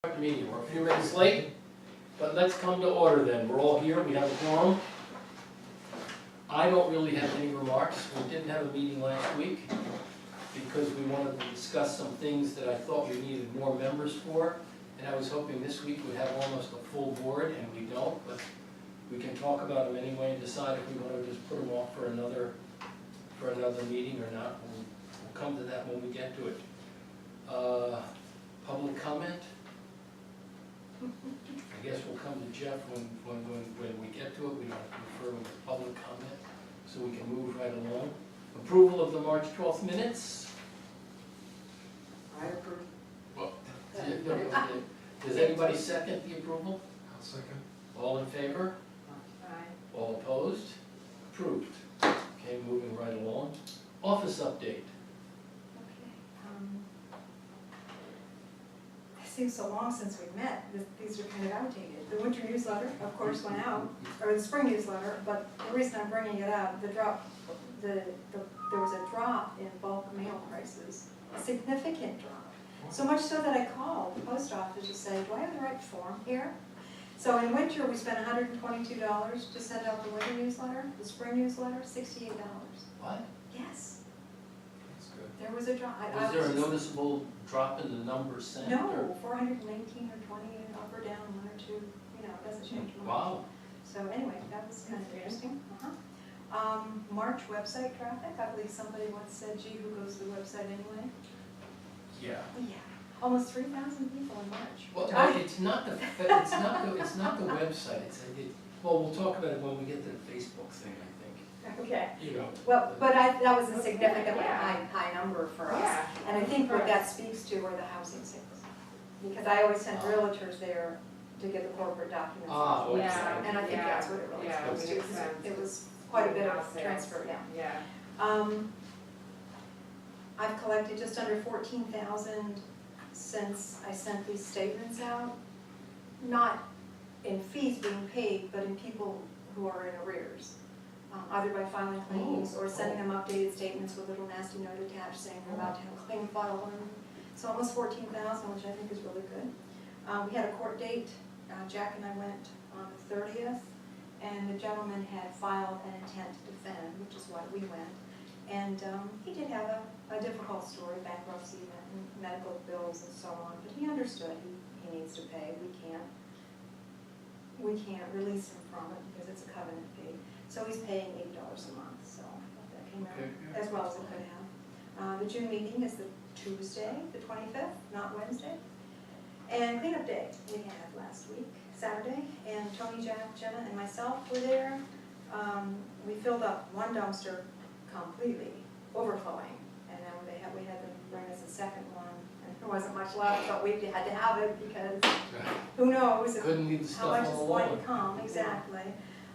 Meeting. We're a few minutes late, but let's come to order then. We're all here, we have a quorum. I don't really have any remarks. We didn't have a meeting last week because we wanted to discuss some things that I thought we needed more members for. And I was hoping this week we'd have almost a full board, and we don't, but we can talk about them anyway and decide if we want to just put them off for another meeting or not. We'll come to that when we get to it. Public comment? I guess we'll come to Jeff when we get to it. We don't have to refer to public comment, so we can move right along. Approval of the March 12th minutes? I approve. Well, does anybody second the approval? I'll second. All in favor? Aye. All opposed? Approved. Okay, moving right along. Office update. Okay. It seems so long since we met, these are kind of outdated. The winter newsletter, of course, went out, or the spring newsletter, but the reason I'm bringing it up, there was a drop in bulk mail prices, a significant drop. So much so that I called the post office to say, do I have the right form here? So in winter, we spent $122 to send out the winter newsletter, the spring newsletter, $68. What? Yes, That's good. there was a drop. Was there a noticeable drop in the number sent? or- No, 419 or 20, up or down, 1 or 2, it doesn't change much. Wow. So anyway, that was kind of interesting. March website traffic, I believe somebody once said, gee, who goes to the website anyway? Yeah. Yeah, almost 3,000 people in March. Well, which no, I- it's not the website, well, we'll talk about it when we get to the Facebook thing, I Okay, think, you know. well, but that was a significantly high number for us. Yeah. And I think what that speaks to are the housing sales. Because I always send realtors there to get the corporate documents. Ah, off the okay. website, And I think Yeah. that's what it really Yeah, speaks to. makes sense. It was quite a bit of House sales. transfer, yeah. Yeah. I've collected just under 14,000 since I sent these statements out. Not in fees being paid, but in people who are in arrears. Either by filing claims or sending them updated statements with a little nasty note attached saying they're about to have a claim filed. So almost 14,000, which I think is really good. We had a court date. Jack and I went on the 30th, and the gentleman had filed an intent to defend, which is why we went. And he did have a difficult story, bankruptcy and medical bills and so on, but he understood he needs to pay. We can't release him from it because it's a covenant fee. So he's paying $8 a month, so I thought that came Okay, out as well as it could have. The June meeting is the Tuesday, the 25th, not Wednesday. And cleanup day we had last week, Saturday, and Tony, Jack, Jenna, and myself were there. We filled up one dumpster completely, overflowing, and then we had them bring us a second one, and there wasn't much left, but we had to have it because who knows Couldn't leave the how stuff much is all going alone. to come, exactly.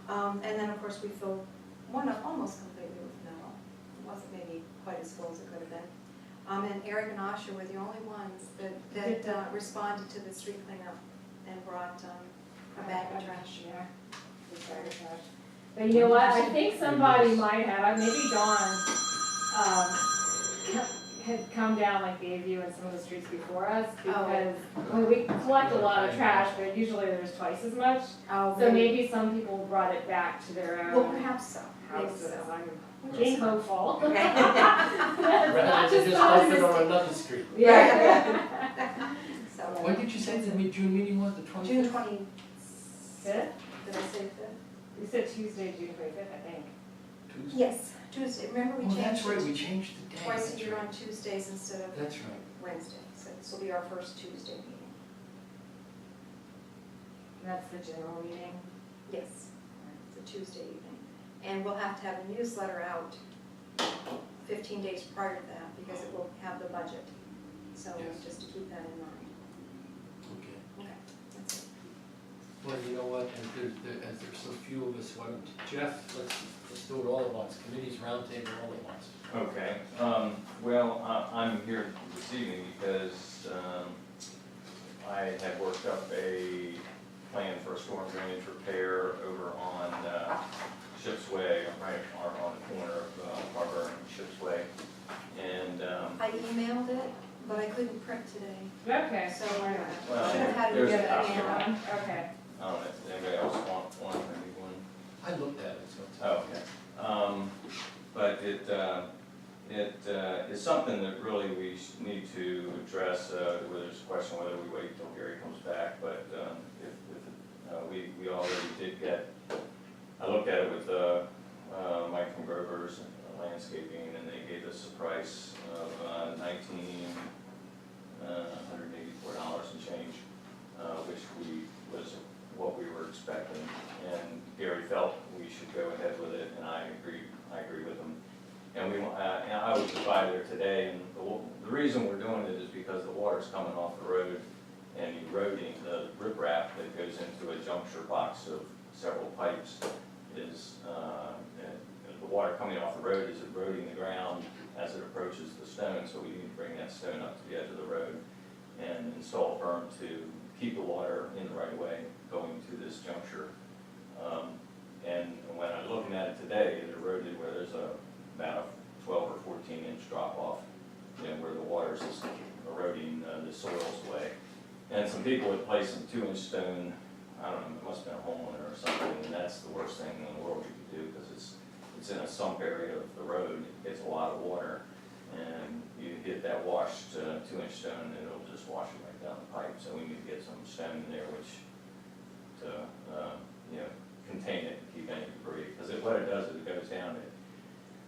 And then, of course, we filled one up almost completely with metal. It wasn't maybe quite as full as it could have been. And Eric and Asha were the only ones that responded to the street cleanup and brought a bag of trash. Yeah. But you know what, I think somebody might have, maybe Dawn, had come down like Bayview and some of the streets before us, because we collect a lot of trash, but usually there's twice as much. Oh, So maybe some people brought it back to their well, own perhaps so. Maybe houses. so. I'm being hopeful. Rather Not than just not dump it on just- another street. Yeah. So, When did you say the June meeting was, the 25th? June 25th, Fifth? did I say 5th? You said Tuesday, June 25th, I think. Tuesday? Yes, Tuesday. Remember we Oh, that's changed right, it we changed the day. twice a That's year right. on Tuesdays instead of That's right. Wednesday. So this will be our first Tuesday meeting. That's the general meeting. Yes, it's a Tuesday evening. And we'll have to have a newsletter out 15 days prior to that because it will have the budget. So Yes. just to keep that in mind. Okay. Okay, that's it. Well, you know what, as there's so few of us, why don't, Jeff, let's do it all at once, committees, roundtable, all at once. Okay, well, I'm here this evening because I had worked up a plan for a storm drainage repair over on Ships Way, right on the corner of Harbor and Ships Way. And I emailed it. but I couldn't print today, Okay, so so, I Well, should have had it there's a together copy. anyhow. okay. I don't know if anybody else want one, maybe one. I looked at it, so. Oh, okay. But it is something that really we need to address, where there's a question whether we wait till Gary comes back, but we already did get, I looked at it with Mike from Grover's Landscaping, and they gave us a price of $1,984 and change, which was what we were expecting. And Gary felt we should go ahead with it, and I agree with him. And and I was by there today, and the reason we're doing it is because the water's coming off the road and eroding the riprap that goes into a juncture box of several pipes is, the water coming off the road is eroding the ground as it approaches the stone, so we need to bring that stone up to the edge of the road and install a berm to keep the water in the right of way going to this juncture. And when I'm looking at it today, it eroded where there's about a 12 or 14 inch drop off, where the water's just eroding the soils away. And some people had placed some 2-inch stone, I don't know, it must have been a homeowner or something, and that's the worst thing in the world you could do, because it's in a sump area of the road, it gets a lot of water, and you get that washed 2-inch stone, and it'll just wash it right down the pipe. So we need to get some stone in there to contain it and keep any debris, because what it does is it goes down, it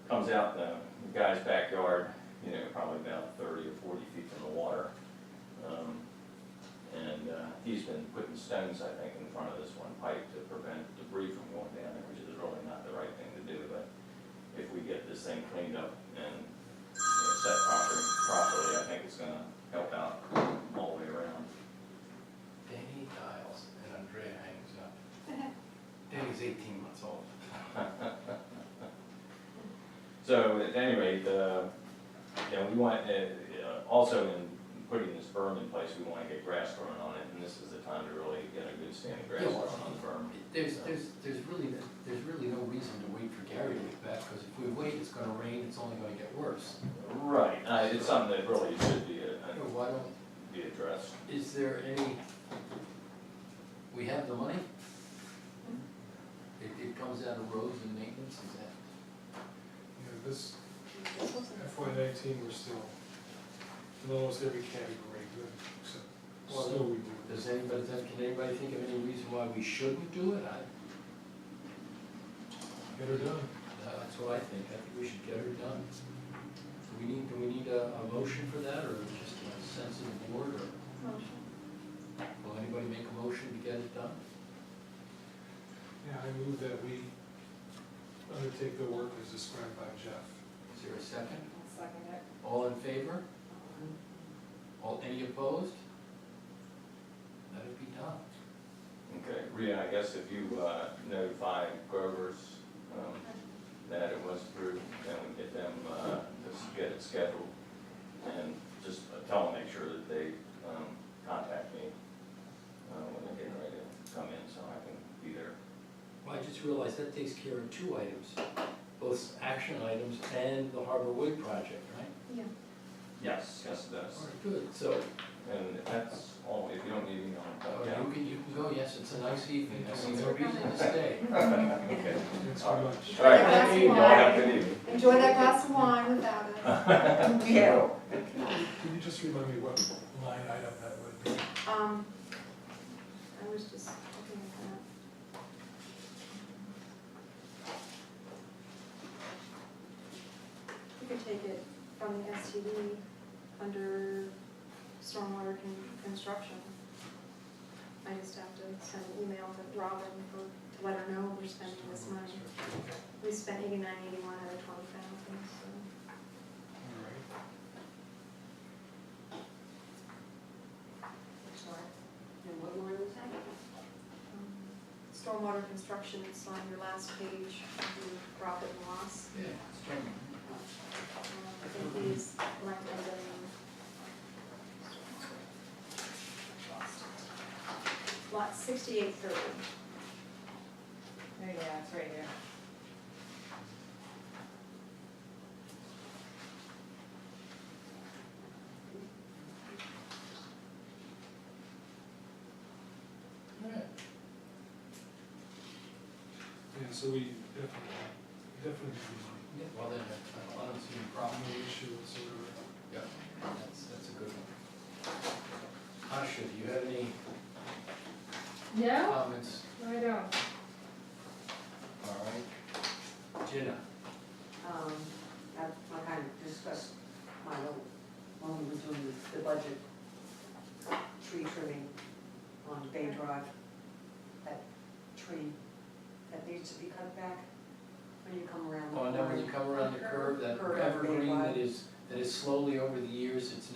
comes out in the guy's backyard, probably about 30 or 40 feet from the water. And he's been putting stones, I think, in front of this one pipe to prevent debris from going down there, which is really not the right thing to do. But if we get this thing cleaned up and set properly, I think it's gonna help out all the way around. Danny dials and Andrea hangs up. Danny's 18 months old. So at any rate, we want, also in putting this berm in place, we want to get grass growing on it, and this is the time to really get a good standing grass Yeah, growing well, on the berm. There's really no reason to wait for Gary to get back, because if we wait, it's gonna rain, it's only gonna get worse. Right, it's something that really should be, Why don't, be addressed. is there any, we have the money? It comes out of roads and maintenance, is that? This FY19, we're still in almost every category good, except Well, snow removal. Can anybody think of any reason why we shouldn't do it? Get her done. That's what I think we should get her done. Do we need a motion for that, or just a sense of the board, or Motion. will anybody make a motion to get it done? Yeah, I move that we undertake the work as described by Jeff. Is there a second? I'll second it. All in favor? Any opposed? Let it be done. Okay, Rita, I guess if you notify Grover's that it was approved, then we get them to get it scheduled, and just tell them, make sure that they contact me when they're getting ready to come in, so I can be there. Well, I just realized that takes care of 2 items, both action items and the Harbor Way project, right? Yeah. Yes, it does. All right, good. So, And that's all, if you don't need me, I'll you can go, yes, it's a nice evening, I see no Okay. reason to stay. Okay. Thanks very much. All right, Glass of y'all have a wine. good evening. Enjoy that glass of wine without us. Yeah. Can you just remind me what line item that would be? I was just looking at that. You could take it from the STD under stormwater construction. I just have to send an email to Robin to let her know we're spending this money. We spent 89, 81 out of 20,000, so. All right. Sorry. And what line was that? Stormwater construction, it's on your last page, your profit and loss. Yeah, it's fine. I think these line item. Lot 6830. There you go, it's right here. so we definitely need money. Yeah, well then, I don't see any problem. No issue whatsoever. Yeah, that's a good one. Asha, do you have any No, comments? no, I don't. All right. Jenna? I kind of discussed my little, when we were doing the budget, tree trimming on Bay Drive. That tree that needs to be cut back when you come around. the Oh, and then when you corner. come around the curve, that Curve, evergreen right. that is slowly over the years, it's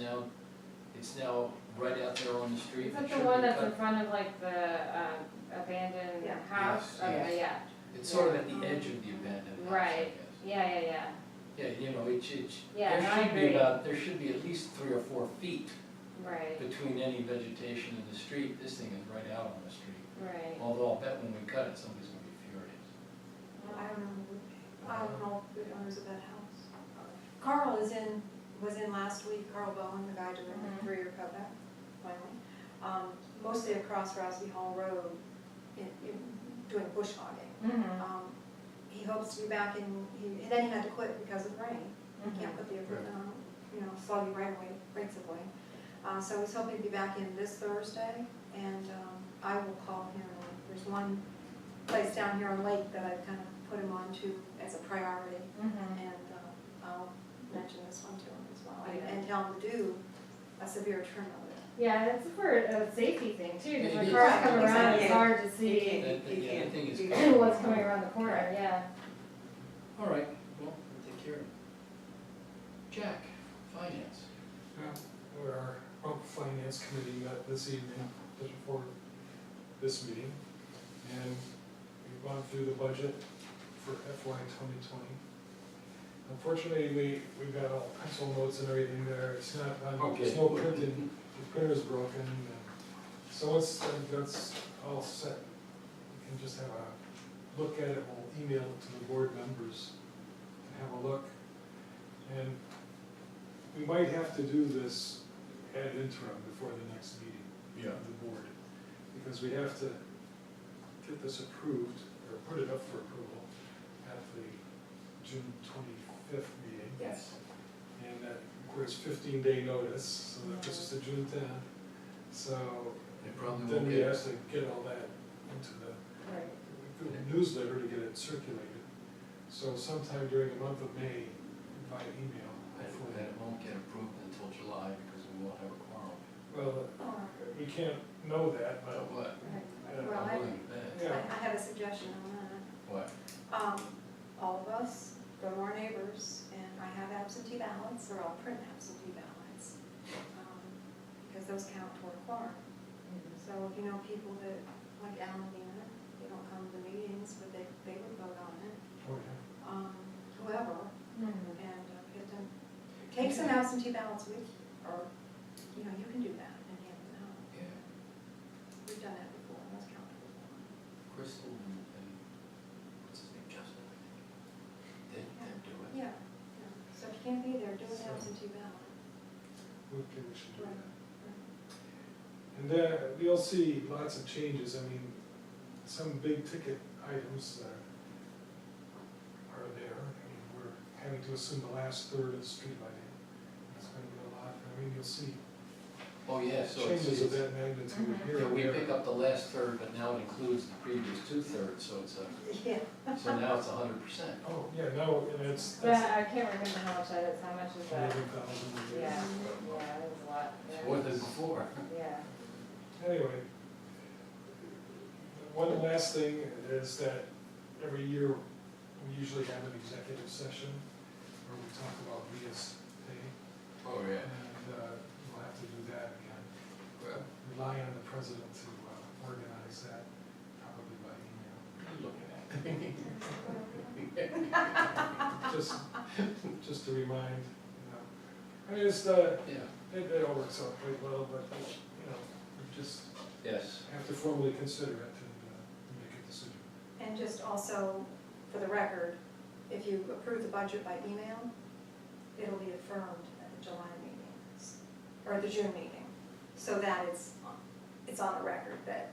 now right out there on the street. Is that It the should one be that's in cut. front of like the abandoned Yeah. house? Yes, Okay, yeah. It's sort of at the edge of the abandoned house, I Right. guess. Yeah. Yeah, you know, Yeah, no, I there should be agree. there should be at least 3 or 4 feet Right, between any vegetation and the street. This thing is right out on the street. right. Although I'll bet when we cut it, somebody's gonna be furious. I don't know the owners of that house. Carl was in last week, Carl Bowen, the guy doing Mhm. the 3-year cutback, finally. Mostly across Rousey Hall Road, doing bush hogging. Mm-hmm. He hopes to be back and then he had to quit because of rain. You can't put the equipment on, sluggy right away, rates of way. So he's hoping to be back in this Thursday, and I will call him. There's one place down here on Lake that I've kind of put him on to as a priority, Mm-hmm. and I'll mention this one to him as well, Yeah. and tell him to do a severe trim of it. Yeah, it's for a safety thing too, It because when is. cars come around, it's Exactly. hard to see Yeah, the thing is. what's coming around the corner, yeah. All right, well, we'll take care of it. Jack, finance. Our finance committee met this evening, just before this meeting, and we've gone through the budget for FY 2020. Unfortunately, we've got all pencil notes and everything there, it's not, there's no printing, the printer's broken, and so that's all set. We can just have a look at it, we'll email it to the board members and have a look. And we might have to do this ad interim before the next meeting of the board, because we have to get this approved, or put it up for approval at the June 25th meeting. Yes. And that requires 15-day notice, so that puts us to June 10th. So They probably then won't we get have it. to get all that into the Right. newsletter to get it circulated. So sometime during the month of May, via email. And it won't get approved until July because we won't have a quorum. Well, we can't know that, but But what? Well, I'm willing to bet. I have a suggestion on that. What? All of us, go to our neighbors, and I have absentee ballots, or I'll print absentee ballots, because those count toward a quorum. So if you know people that, like Alan Dean, they don't come to the meetings, but they would vote on it, whoever, Mhm. and get them, take some absentee ballots with you, or, you can do that and hand them out. Yeah, We've done that before, and those count toward a quorum. Crystal and what's his name, Justin, I think. They'd do it. Yeah, so if you can't be there, do an absentee ballot. we should do Right. that. And you'll see lots of changes. I mean, some big ticket items are there. I mean, we're having to assume the last third of the street lighting. That's going to be a lot. I mean, you'll see Oh, yeah, so it's, changes of that magnitude Mhm. here yeah, and we there. pick up the last third, but now it includes the previous 2/3, so Yeah. so now it's 100%. Oh, yeah, no, and But I can't remember how much that is, how much is that? 11,000 a year. Yeah, that was a lot, It's more than before. yeah. Anyway, one last thing is that every year, we usually have an executive session where we talk about Leah's pay, Oh, yeah. and we'll have to do that again. Well, Rely on the president to organize that, probably by email. looking at. Just to remind, I mean, it's, Yeah, it all works out quite well, but, we just yes. have to formally consider it and make a decision. And just also, for the record, if you approve the budget by email, it'll be affirmed at the July meeting, or the June meeting, so that it's on the record that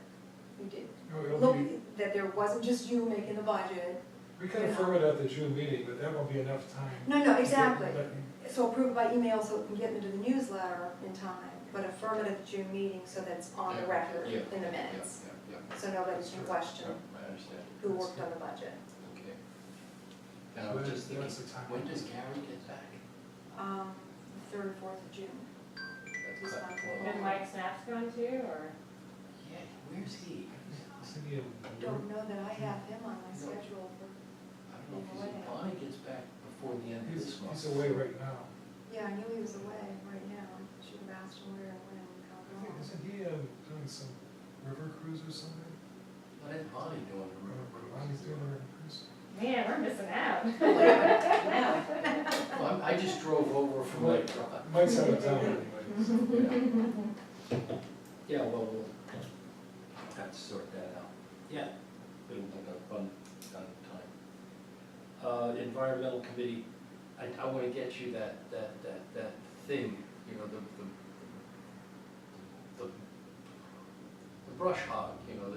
we did No, it'll look, be, that there wasn't just you making the budget. we can affirm it at the June meeting, but that won't be enough time. No, exactly. Let you- So approve it by email so it can get into the newsletter in time, but affirm it at the June meeting so that it's on the Yeah, record yeah, in the Yeah, minutes. yeah, So nobody can question I understand, who worked on the budget. okay. So Now, that's- just thinking, that's the time. when does Gary get back? The 3rd, 4th of June. That's He's cut not close. And Mike Snap's going too, or? Yeah, where's he? Isn't he in Don't know that I have him on my No. schedule for, I don't know if he's, Bonnie gets back before the end of this month. He's away right now. yeah, I knew he was away right now. Should have asked him where and when, and how long. Isn't he doing some river cruise or something? What is Bonnie doing to river Ronnie's doing cruise? a river cruise? Man, we're missing out. Now, Well, I just drove over from Lake Drive. Mike's out of town anyway. so. Yeah, well, we'll have to sort that out. Yeah, it'll be a fun time. Environmental committee, I wanna get you that thing, you know, the brush hog, you know,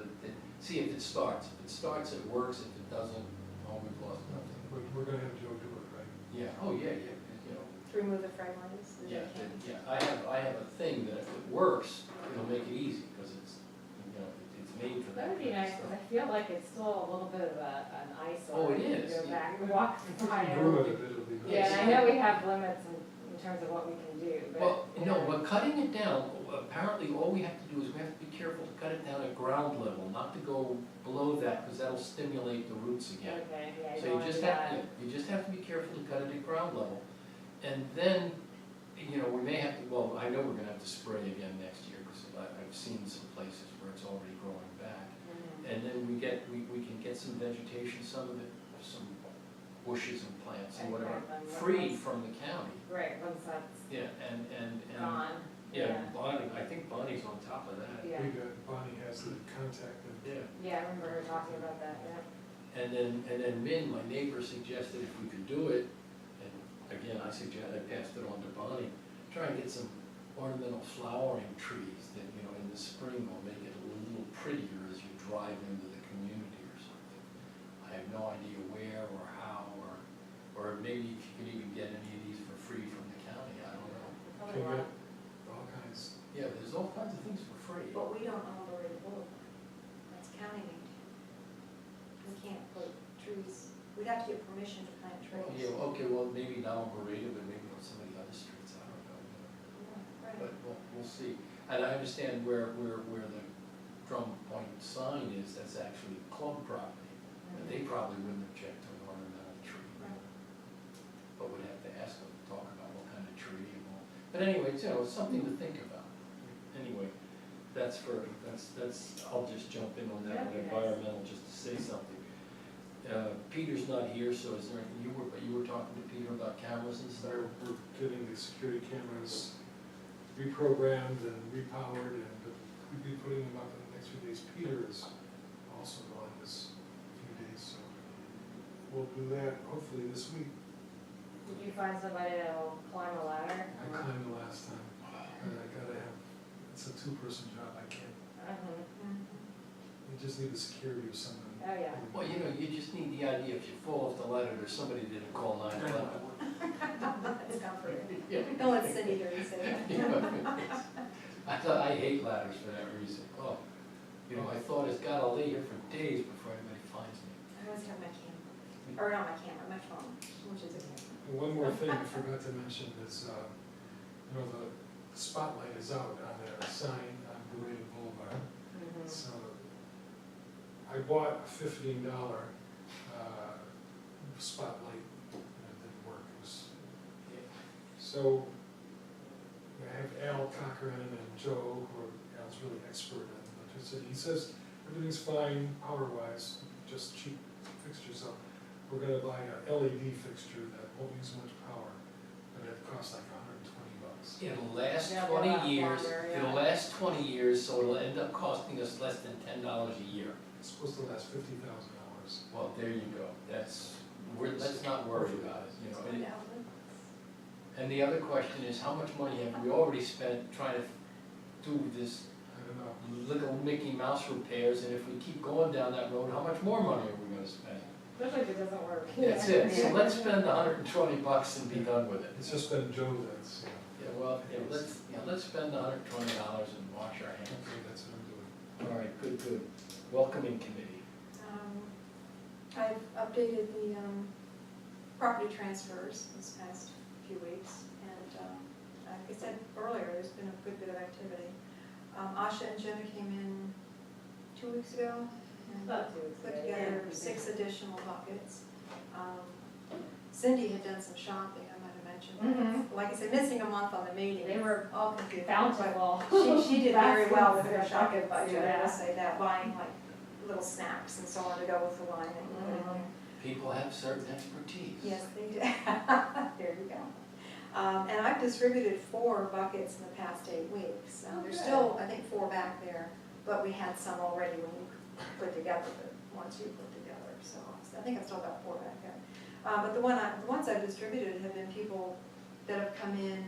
see if it starts. If it starts, it works. If it doesn't, oh, we've lost nothing. We're gonna have Joe do it, right? Yeah, oh, yeah, you know, To remove the frame lines, the yeah, can. I have a thing that if it works, it'll make it easy, because it's, you know, it's made for that. That would be kind of nice, stuff. because I feel like it's still a little bit of an eyesore. Oh, it to is. Go back and walk by it. Groom it a bit, it'll be nice. Yeah, and I know we have limits in terms of what we can do, but. Well, no, but cutting it down, apparently all we have to do is we have to be careful to cut it down at ground level, not to go below that, because that'll stimulate the roots again. Okay, yeah, So don't you wanna just do have, that. yeah, you just have to be careful to cut it at ground level. And then, you know, we may have to, well, I know we're gonna have to spray again next year, because I've seen some places where it's already growing back. Mhm. And then we can get some vegetation, some bushes and plants and whatever, Okay, free from the county. Right, once that's Yeah, and, gone. yeah, Bonnie, I think Bonnie's on top of that. Yeah, Bonnie has the contact and Yeah. yeah, I remember her talking about that, yeah. And then Min, my neighbor, suggested if we could do it, and again, I passed it on to Bonnie, try and get some ornamental flowering trees that, you know, in the spring will make it a little prettier as you drive into the community or something. I have no idea where or how, or maybe if you could even get any of these for free from the county, I don't know. Probably can want- get all kinds. Yeah, there's all kinds of things for free. But we don't own Loretta Boulevard. That's county maintained. We can't put trees, we'd have to get permission to plant trees. Yeah, okay, well, maybe not on Beretta, but maybe on some of the other streets, I don't know. Right. But we'll see. And I understand where the Drum Point sign is, that's actually club property. But they probably wouldn't object to an ornamental tree. Right. But we'd have to ask them to talk about what kind of tree and all. But anyway, you know, it's something to think about. Anyway, that's, I'll just jump in on that, That'd be nice. environmental, just to say something. Peter's not here, so is there anything, you were talking to Peter about cameras and stuff? We're getting the security cameras reprogrammed and repowered, and we'll be putting them up in the next few days. Peter is also gone this few days, so we'll do that hopefully this week. Did you find somebody that will climb a ladder? I climbed the last time, and I gotta have, it's a two-person job, I can't, Mhm. you just need the security of someone. Oh, yeah. Well, you know, you just need the idea, if you fall off the ladder, there's somebody that will call 911. That's comforting. Yeah. Don't let Cindy hear you say that. I hate ladders for that reason. Oh, you know, I thought it's gotta lay here for days before anybody finds me. I always have my camera, or not my camera, my phone, which is a camera. And one more thing I forgot to mention is, you know, the spotlight is out on that sign on Beretta Boulevard. Mhm. So I bought a $15 spotlight, and it didn't work. It was, so I have Al Cochran and Joe, who are, Al's really expert on electricity. He says everything's fine power-wise, just cheap fixtures. So we're gonna buy a LED fixture that won't use much power, but it costs like $120. It'll last Yeah, 20 they'll years, last longer, yeah. it'll last 20 years, so it'll end up costing us less than $10 a year. It's supposed to last $50,000. Well, there you go, let's not worry about it, you know. Find out. And the other question is, how much money have we already spent trying to do this I don't know. little Mickey Mouse repairs, and if we keep going down that road, how much more money are we gonna spend? Especially if it doesn't work. That's it, so let's spend $120 and be done with it. It's just been Joe that's, Yeah, well, let's spend $120 and wash our hands. okay, that's what I'm doing. All right, good. Welcoming committee. I've updated the property transfers this past few weeks, and like I said earlier, there's been a good bit of activity. Asha and Jenna came in 2 weeks ago and About 2 weeks put ago, together yeah. 6 additional buckets. Cindy had done some shopping, I might have mentioned that. Like I said, missing a month on the meeting. They were all confused. bountiful. She did very well with her That's shopping good, budget, I yeah. will say that, buying like little snacks and so on to go with the wine that we put in there. People have certain expertise. Yes, they do. There you go. And I've distributed 4 buckets in the past 8 weeks. There's good. still, I think, 4 back there, but we had some already when you put together the ones you put together. So I think I've still got 4 back there. But the ones I've distributed have been people that have come in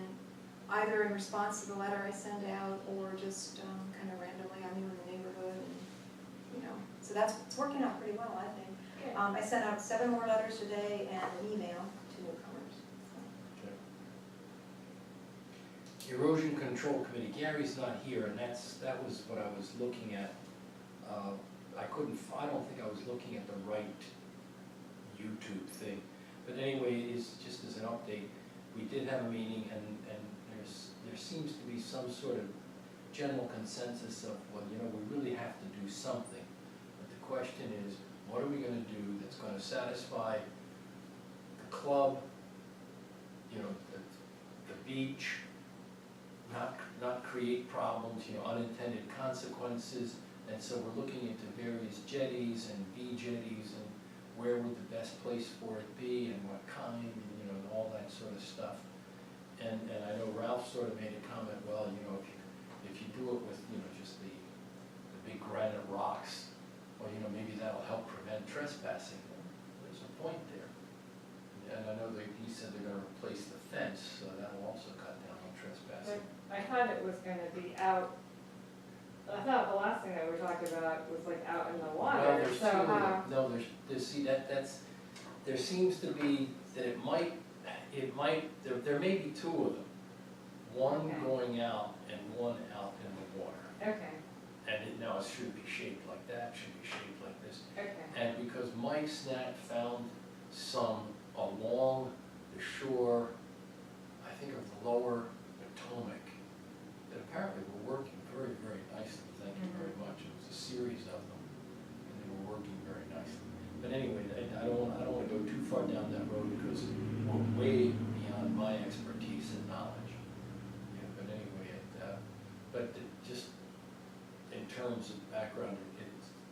either in response to the letter I send out or just kind of randomly, I knew in the neighborhood, and, you know, so it's working out pretty well, I think. Good. I sent out 7 more letters today and an email to newcomers. So. Erosion Control Committee, Gary's not here, and that was what I was looking at. I don't think I was looking at the right YouTube thing. But anyway, it's just as an update, we did have a meeting, and there seems to be some sort of general consensus of, well, you know, we really have to do something. But the question is, what are we gonna do that's gonna satisfy the club, you know, the beach, not create problems, you know, unintended consequences. And so we're looking into various jetties and jetties and where would the best place for it be and what kind, and, you know, and all that sort of stuff. And I know Ralph sort of made a comment, well, you know, if you do it with, you know, just the big granite rocks, well, you know, maybe that'll help prevent trespassing. There's a point there. And I know that he said they're gonna replace the fence, so that'll also cut down on trespassing. I thought it was gonna be out, I thought the last thing that we were talking about was like out in the Well, water, there's so, two of them. No, there's, see, there seems to be, that it might, there may be 2 of them. One Okay. going out and one out in the water. okay, And now it should be shaped like that, should be shaped like this. okay. And because Mike Snack found some along the shore, I think of the lower Potomac, that apparently were working very, very nicely, thank you very much. It was a series of them, and they were working very nicely. But anyway, I don't wanna go too far down that road because we're way beyond my expertise and knowledge. Yeah, but anyway, just in terms of background,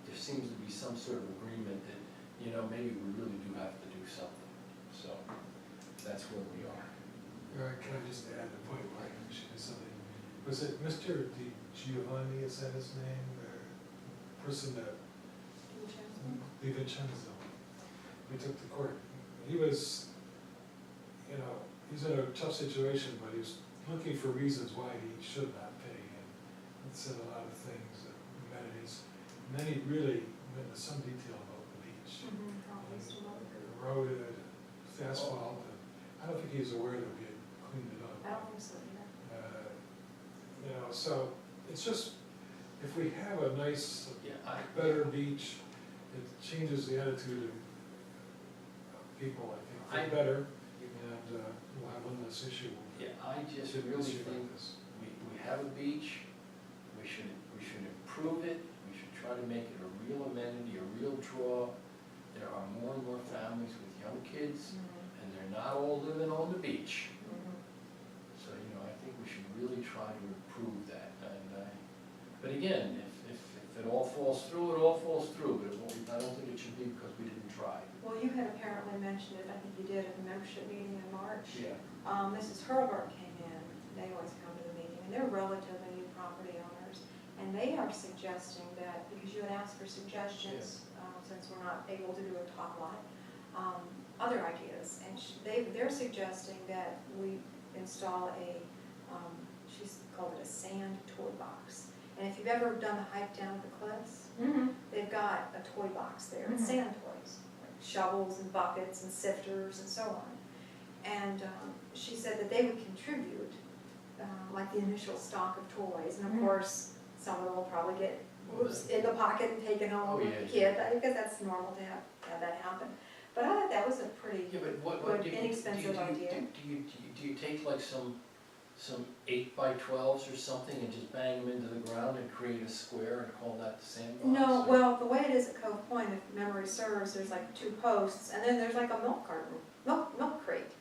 there seems to be some sort of agreement that, you know, maybe we really do have to do something. So, that's where we are. All right, can I just add a point where I mentioned something? Was it Mr. Di Giovanni, is that his name, the person that, Di Vincenzo, we took to court? He was, you know, he's in a tough situation, but he was looking for reasons why he should not pay, and said a lot of things, amenities. And then he really went into some detail about the beach. Eroded, asphalt, and I don't think he's aware that we had cleaned it up. I don't think so either. You know, so it's just, if we have a nice, Yeah, better beach, it changes the attitude of people, I think, for better, and we'll have one less issue. yeah, I just Should really issue think like this. we have a beach, we should improve it, we should try to make it a real amenity, a real draw. There are more and more families with young kids, and they're not all living on the beach. So, you know, I think we should really try to improve that. But again, if it all falls through, it all falls through, but I don't think it should be because we didn't try. Well, you had apparently mentioned it, I think you did at the membership meeting in March. Yeah. Mrs. Hurlburt came in, they always come to the meeting, and they're relatively new property owners. And they are suggesting that, because you had asked for suggestions, since we're not able to do a top lot, other ideas. And they're suggesting that we install she's called it a sand toy box. And if you've ever done the hike down at the cliffs, Mm-hmm. they've got a toy box there, Mhm. sand toys, like shovels and buckets and sifters and so on. And she said that they would contribute, like the initial stock of toys, and of Mhm. course, some of them will probably get whoops in the pocket and taken home Oh, with yeah, the kid, because that's normal to have that happen. But I thought that was a pretty, Yeah, but what Good, do you, inexpensive idea. do you take like some 8x12s or something and just bang them into the ground and create a square and call that the sandbox? no, or- well, the way it is at Cove Point, if memory serves, there's like 2 posts, and then there's like a milk carton, milk crate.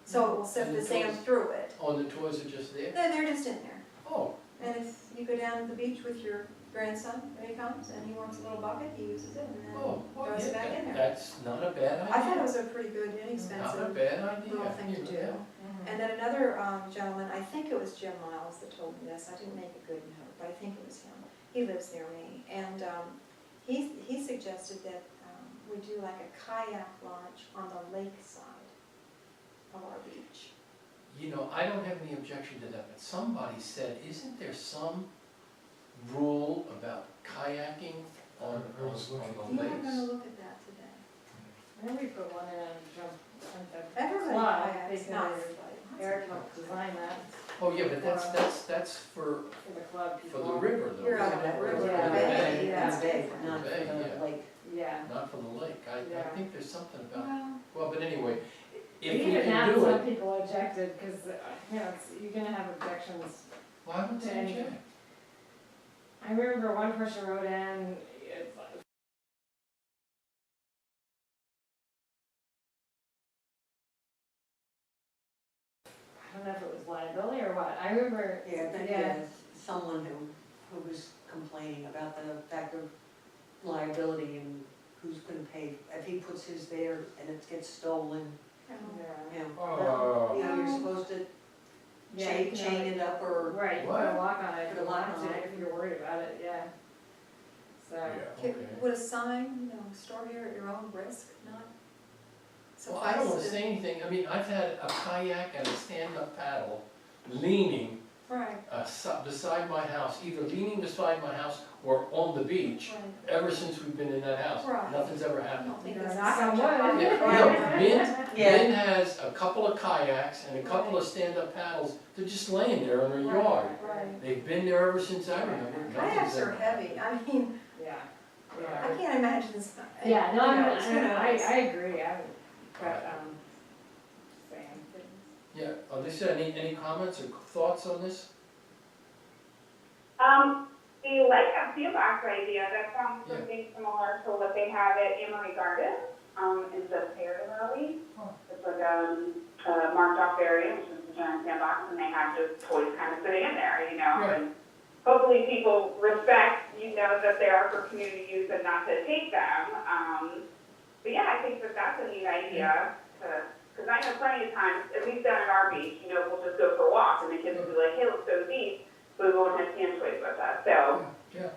So it will sift And the the sand toys- through it. Oh, and the toys are just there? They're just in there. Oh, And if you go down to the beach with your grandson, when he comes, and he wants a little bucket, he uses it, and then oh, well, throws yeah, it back in there. that's not a bad idea. I thought it was a pretty good, Not a inexpensive bad idea. little thing to do. Mm-hmm. And then another gentleman, I think it was Jim Miles that told me this, I didn't make a good note, but I think it was him. He lives near me, and he suggested that we do like a kayak launch on the lake side of our beach. You know, I don't have any objection to that, but somebody said, isn't there some rule about kayaking on I was looking. the Yeah, I'm gonna lakes? look at that today. Then we put one in and jump on the Everybody club, kayaks, not because everybody. Eric helped design that Oh, yeah, but that's for for the club the people. river though. You're out isn't of it? the river, Yeah. bay. Yeah. It's big, not for Bay, yeah. the lake. Yeah. Not for the lake. I Yeah. think there's something about, Well, well, but anyway, if we Even can that, do some it, people objected, because, you're gonna have objections. why would they Anything. object? I remember one person wrote in, it's like, I don't know if it was liability or what, I remember. Yeah, I think someone who was complaining about the fact of liability and who's gonna pay, if he puts his there and it gets stolen, Yeah. you know. Oh. You know, you're supposed to Yeah, chain, you can chain it up or, Right, you put What? a lock on it, if Put you a lock want on to, it. if you're worried about it, yeah. So, Yeah, okay. would a sign, store here at your own risk, not Well, I don't wanna suffice to- say anything, I mean, I've had a kayak and a stand-up paddle leaning Right, beside my house, either leaning beside my house or on the beach, right. ever since we've been in that house. Right. Nothing's ever I happened. don't think you know, this is knock on such a wood. high- Yeah, yeah, Lynn has a couple of kayaks and a couple of stand-up paddles, they're just laying there in her yard. Right. They've been there ever since I remember. Nothing's Kayaks are ever- heavy, I mean, yeah, I yeah. can't imagine this. Yeah, no, who knows, who I knows? agree, but, saying things. Yeah, Lisa, any comments or thoughts on this? The Lake of Sandbox idea, that sounds Yeah. something similar to what they have at Amory Gardens, in the Paradise Valley. Oh. It's like a marked off area, which is the giant sandbox, and they have just toys kind of sitting in there, you know? Right. And hopefully people respect, that they are for community use and not to take them. But yeah, I think that that's a neat idea, because I know plenty of times, at least down at our beach, we'll just go for walks, and the kids will be like, hey, let's go to the beach, but we won't have sand toys with us, so, Yeah.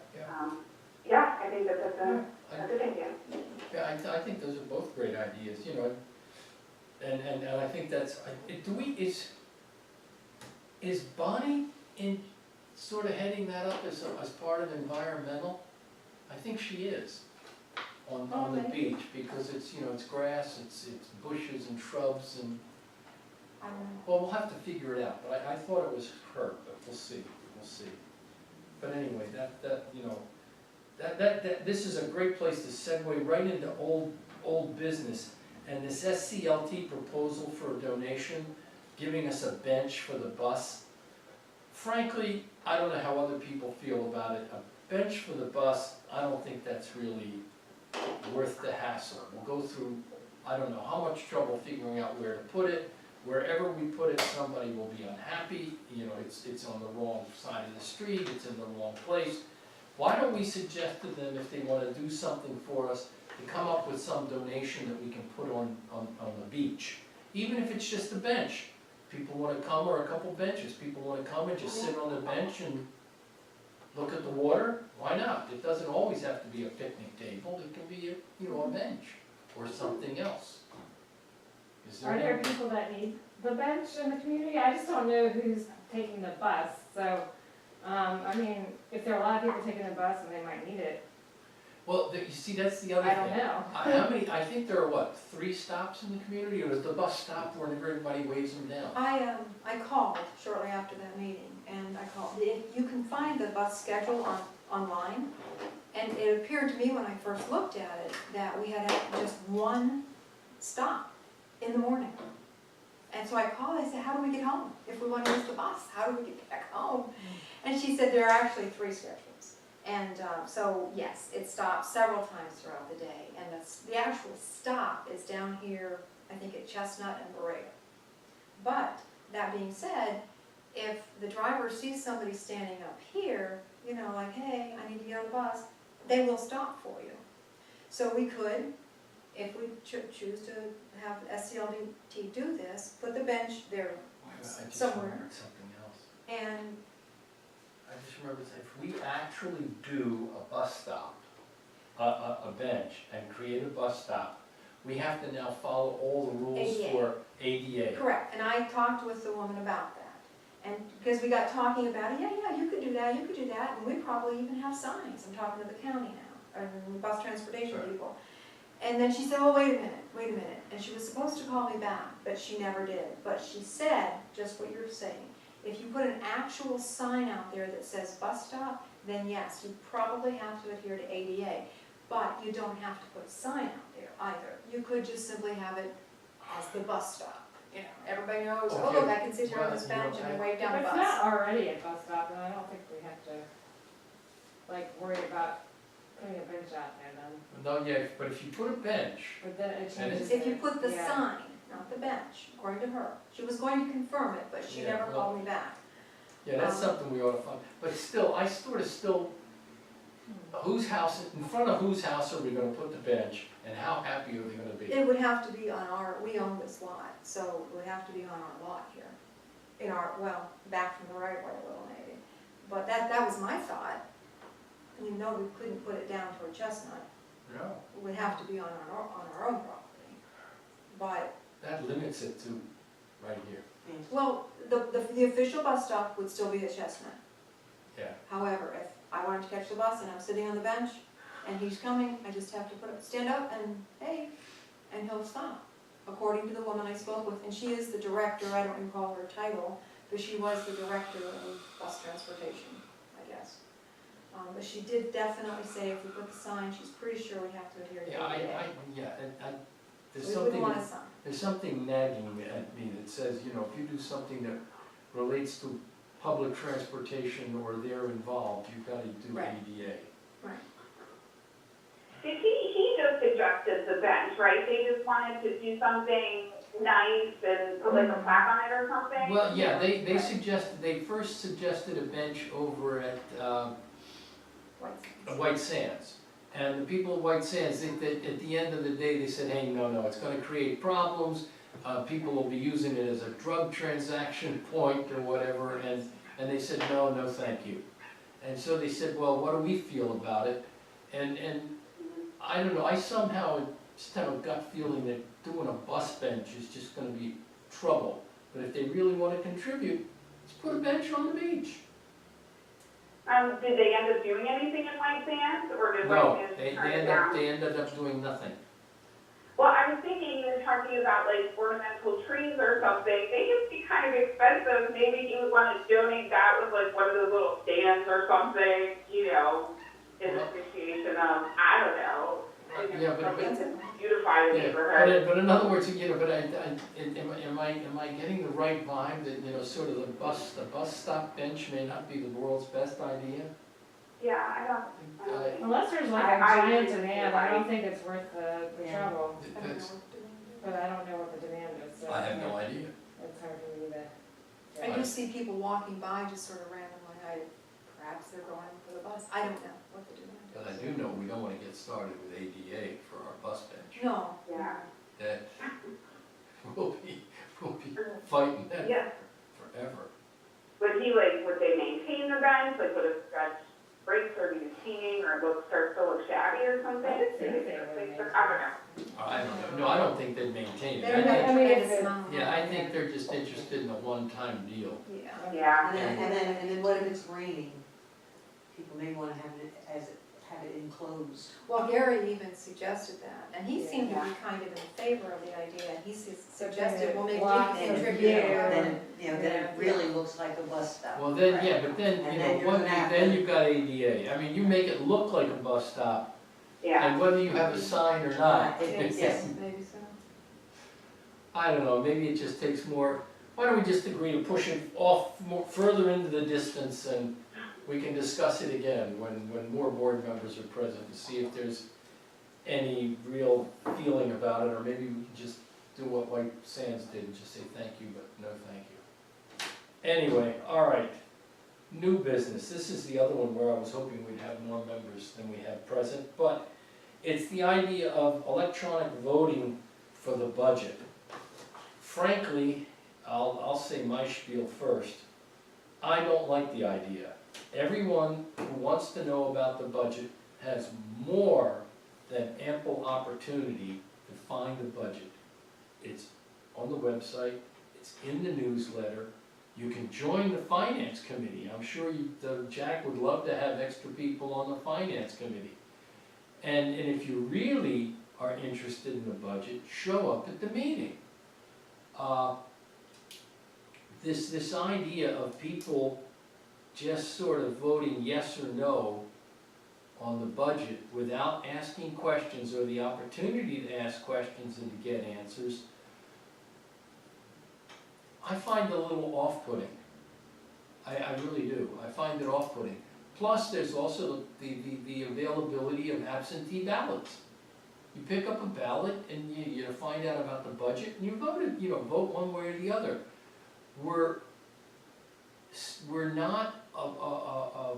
yeah, I think that that's Yeah, a good idea. Yeah, I think those are both great ideas, and I think that's, is Bonnie in, sort of heading that up as part of environmental? I think she is, on the maybe. beach, because it's, it's grass, it's bushes and shrubs and, I don't know. well, we'll have to figure it out, but I thought it was her, but we'll see. But anyway, this is a great place to segue right into old business. And this SCLT proposal for a donation, giving us a bench for the bus. Frankly, I don't know how other people feel about it. A bench for the bus, I don't think that's really worth the hassle. We'll go through, I don't know how much trouble figuring out where to put it. Wherever we put it, somebody will be unhappy, it's on the wrong side of the street, it's in the wrong place. Why don't we suggest to them, if they wanna do something for us, to come up with some donation that we can put on the beach? Even if it's just a bench. People wanna come, or a couple benches, people wanna come and just sit on the bench and look at the water, why not? It doesn't always have to be a picnic table, it can be a bench, or something else. Is Are there people that need the bench in the community? I just don't know who's taking the bus, so, I mean, if there are a lot of people taking the bus and they might need it, Well, you see, that's the other I thing. don't know. How many, I think there are what, 3 stops in the community, or does the bus stop where everybody waves them down? I called shortly after that meeting, and I called, you can find the bus schedule online, and it appeared to me when I first looked at it, that we had just one stop in the morning. And so I called, I said, how do we get home? If we want to use the bus, how do we get back home? And she said, there are actually 3 schedules. And so, yes, it stops several times throughout the day, and the actual stop is down here, I think at Chestnut and Berea. But, that being said, if the driver sees somebody standing up here, you know, like, hey, I need to get on the bus, they will stop for you. So we could, if we choose to have SCLDT do this, put the bench there I just somewhere, remembered something else. and I just remembered, if we actually do a bus stop, a bench, and create a bus stop, we have to now follow all the rules ADA. for ADA. correct, and I talked with the woman about that. And, because we got talking about it, yeah, you could do that, and we probably even have signs, I'm talking to the county now, or bus transportation Sure. people. And then she said, oh, wait a minute, and she was supposed to call me back, but she never did. But she said, just what you're saying, if you put an actual sign out there that says bus stop, then yes, you probably have to adhere to ADA. But you don't have to put a sign out there either. You could just simply have it as the bus stop. You know, everybody knows, oh, Okay. look, I can sit here on this Well, you know, bench and wave down If the it's bus. not already a bus stop, then I don't think we have to, like, worry about putting a bench out there then. No, yeah, but if you put a bench, But then it And changes. If you it. put the Yeah. sign, not the bench, according to her. She was going to confirm it, but she Yeah, never well- called me back. yeah, that's something we ought to find. But still, I sort of still, whose house, in front of whose house are we gonna put the bench, and how happy are they gonna be? It would have to be on our, we own this lot, so it would have to be on our lot here. In our, well, back from the right way a little maybe. But that was my thought. You know, we couldn't put it down toward Chestnut. No, It would have to be on our own property. But, that limits it to right here. well, the official bus stop would still be at Chestnut. Yeah. However, if I wanted to catch the bus and I'm sitting on the bench and he's coming, I just have to stand up and, hey, and he'll stop, according to the woman I spoke with. And she is the director, I don't recall her title, but she was the director of bus transportation, I guess. But she did definitely say if we put the sign, she's pretty sure we have to adhere to Yeah, ADA. there's We wouldn't something, want a sign. there's something nagging at me that says, you know, if you do something that relates to public transportation or they're involved, you've gotta do Right. ADA. Right. He just suggested the bench, right? They just wanted to do something nice and put like a plaque on it or something? Well, yeah, they first suggested a bench over at, White Sands. And the people at White Sands, at the end of the day, they said, hey, no, it's gonna create problems. People will be using it as a drug transaction point or whatever, and they said, no, thank you. And so they said, well, what do we feel about it? And I don't know, I somehow just have a gut feeling that doing a bus bench is just gonna be trouble. But if they really wanna contribute, let's put a bench on the beach. Did they end up doing anything in White Sands, or did No, White Sands turn it they down? ended up doing nothing. Well, I was thinking you were talking about like ornamental trees or something. They used to be kind of expensive. Maybe you would want to donate that with like one of those little stands or something, you know, in appreciation of, I don't know. Yeah, but- something to beautify the Yeah, neighborhood. but in other words, you know, am I getting the right vibe that, you know, sort of the bus stop bench may not be the world's best idea? Yeah, I don't think. Unless there's like a I giant agree. demand, I don't think it's worth the Yeah. trouble, I don't know That's- what to do. but I don't know what the demand is, so. I have no idea. It's hard for me to. I do see people walking by just sort of randomly, perhaps they're going for the bus, I don't know what the demand is. But I do know we don't wanna get started with ADA for our bus bench. No. Yeah. That, we'll be fighting that Yeah. forever. Would they maintain the bench, like would it stretch breaks or machining or starts to look shabby or something. I would think they would I maintain don't know. I don't know, no, I don't think they'd maintain it. They're I not think- I mean, tremendous if it- amount. Yeah, I think they're just interested in a one-time deal. Yeah. Yeah. And then what if it's raining? People may wanna have it enclosed. Well, Gary even suggested that, and he seemed to be Yeah. kind of in favor of the idea. He suggested, well, maybe we Block can and contribute. view. a Then, you know, then it Yeah. really looks like a bus stop. Well, then, yeah, but then, And you then know, you're one gonna thing, have then to- you've got ADA. I mean, you make it look like a bus stop, Yeah. and whether you have a sign or not. Yes. Maybe so. I don't know, maybe it just takes more, why don't we just agree to push it off more, further into the distance, and we can discuss it again when more board members are present, to see if there's any real feeling about it, or maybe we can just do what White Sands did, and just say thank you, but no thank you. Anyway, all right, new business, this is the other one where I was hoping we'd have more members than we have present, but it's the idea of electronic voting for the budget. Frankly, I'll say my spiel first. I don't like the idea. Everyone who wants to know about the budget has more than ample opportunity to find the budget. It's on the website, it's in the newsletter, you can join the finance committee. I'm sure Jack would love to have extra people on the finance committee. And if you really are interested in the budget, show up at the meeting. This idea of people just sort of voting yes or no on the budget without asking questions or the opportunity to ask questions and to get answers, I find a little off-putting. I really do. I find it off-putting. Plus, there's also the availability of absentee ballots. You pick up a ballot and you find out about the budget and you vote one way or the other. We're not a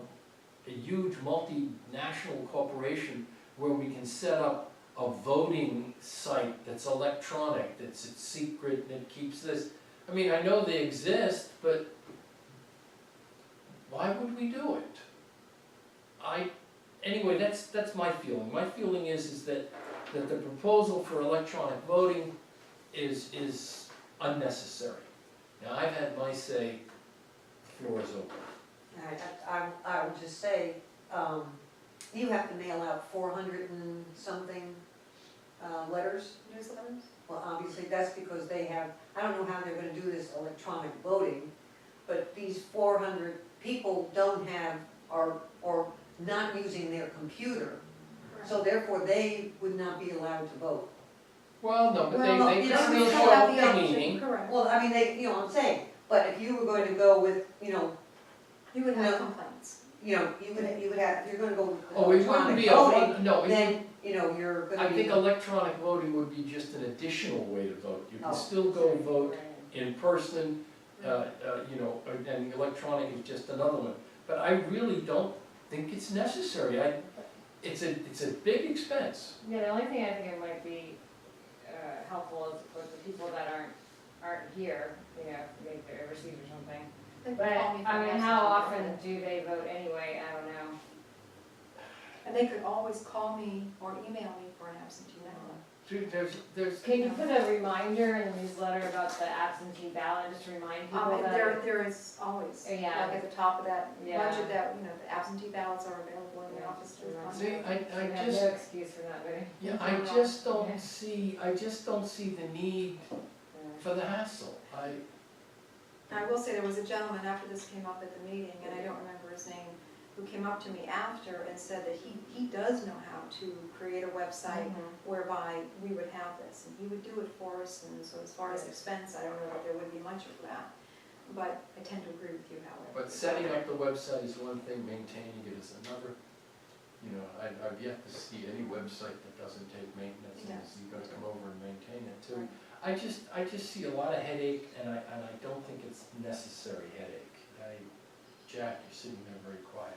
huge multinational corporation where we can set up a voting site that's electronic, that's secret, and it keeps this. I mean, I know they exist, but why would we do it? Anyway, that's my feeling. My feeling is that the proposal for electronic voting is unnecessary. Now, I've had my say, the floor is open. I would just say, you have to mail out 400 and something letters. Newsletters? Well, obviously, that's because they have, I don't know how they're gonna do this electronic voting, but these 400 people don't have, or not using their computer, so therefore they would not be allowed to vote. Well, no, but Well, they you can know, still we show have up the at the option, meeting. correct. Well, I mean, they, you know what I'm saying, but if you were going to go with, You would No. have complaints. you would have, if you're gonna go with Oh, it wouldn't electronic be voting, no, then, you're gonna I be. think electronic voting would be just an additional way to vote. You can Oh. still go vote in person, and electronic is just another one. But I really don't think it's necessary. It's a big expense. Yeah, the only thing I think it might be helpful is for the people that aren't here, maybe they're overseas or something. They could But, call me for I mean, an how absentee often ballot. do they vote anyway? I don't know. And they could always call me or email me for an absentee ballot. There's, Can you put a reminder in the newsletter about the absentee ballot, just to remind people that? There is always, like Yeah. at the top of that Yeah. budget, that, the absentee ballots are available in the Yeah, office. just remind see, You I have just, no excuse for not voting. yeah, I just don't see the need for the hassle. I will say, there was a gentleman after this came up at the meeting, and I don't remember his name, who came up to me after and said that he does know how to create a website whereby we would have this, and he would do it for us, and so as far as expense, I don't know if there would be much of that. But I tend to agree with you, however. But setting up the website is one thing, maintaining it is another. I've yet to see any website that doesn't take maintenance, and Yes. you've got to come over and maintain it too. I just see a lot of headache, and I don't think it's necessary headache. Jack, you're sitting there very quiet.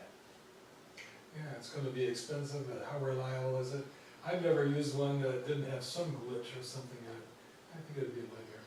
Yeah, it's gonna be expensive, but how reliable is it? I've never used one that didn't have some glitch or something in it. I think it'd be linear.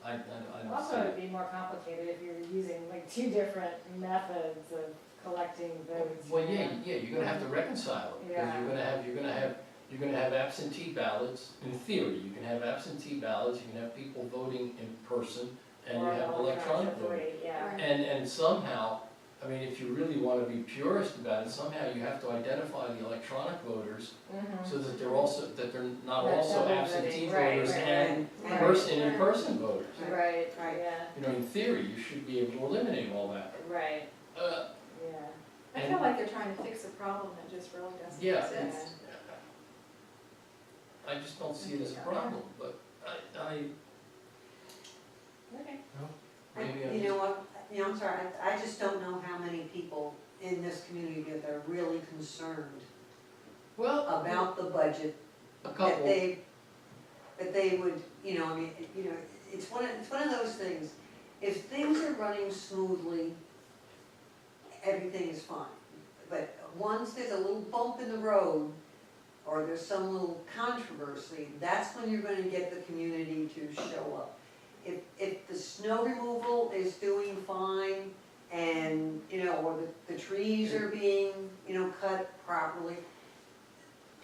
I don't see Also, it. it'd be more complicated if you're using like two different methods of collecting votes. Well, yeah, you're gonna have to reconcile it, because Yeah. you're gonna have absentee ballots, in theory, you can have absentee ballots, you can have people voting in person, and you Or have electronic voting. Yeah. Right. And somehow, I mean, if you really wanna be purist about it, somehow you have to identify the electronic voters, Mhm. so that they're also, that they're not That also double absentee voting, right, voters right, and Right. in-person voters. Right, Right. yeah, You know, in theory, you should be able to eliminate all that. right, Uh, yeah. I feel like they're trying to fix a problem that just really doesn't Yeah. exist. I just don't see it as a problem, but I, Okay. maybe I'm You just. know what, I'm sorry, I just don't know how many people in this community that are really concerned Well, about the budget, a that couple, they would, you know, I mean, it's one of those things. If things are running smoothly, everything is fine. But once there's a little bump in the road, or there's some little controversy, that's when you're gonna get the community to show up. If the snow removal is doing fine, and, you know, or the trees are being, you know, cut properly,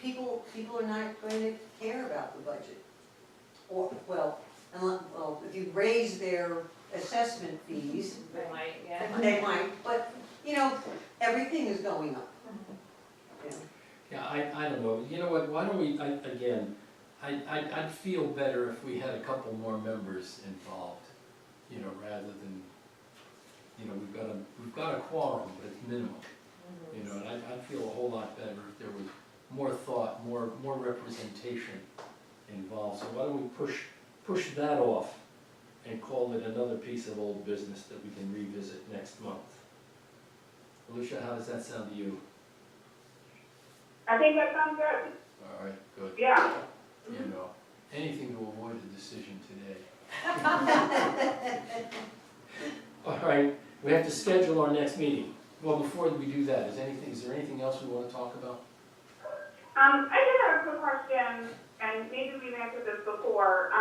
people are not going to care about the budget. Or, well, if you raise their assessment fees, They might, yeah. they might, but, you know, everything is going up. Mhm. you know. yeah, I don't know, you know what, why don't we, I'd feel better if we had a couple more members involved, you know, rather than, you know, we've got a quorum, but it's minimal, you know, and I'd feel a whole lot better if there was more thought, more representation involved, so why don't we push that off and call it another piece of old business that we can revisit next month? Alicia, how does that sound to you? I think that sounds good, All right, good. yeah. You know, anything to avoid a decision today. All right, we have to schedule our next meeting. Well, before we do that, is there anything else we want to talk about? I did have a quick question, and maybe we've answered this before.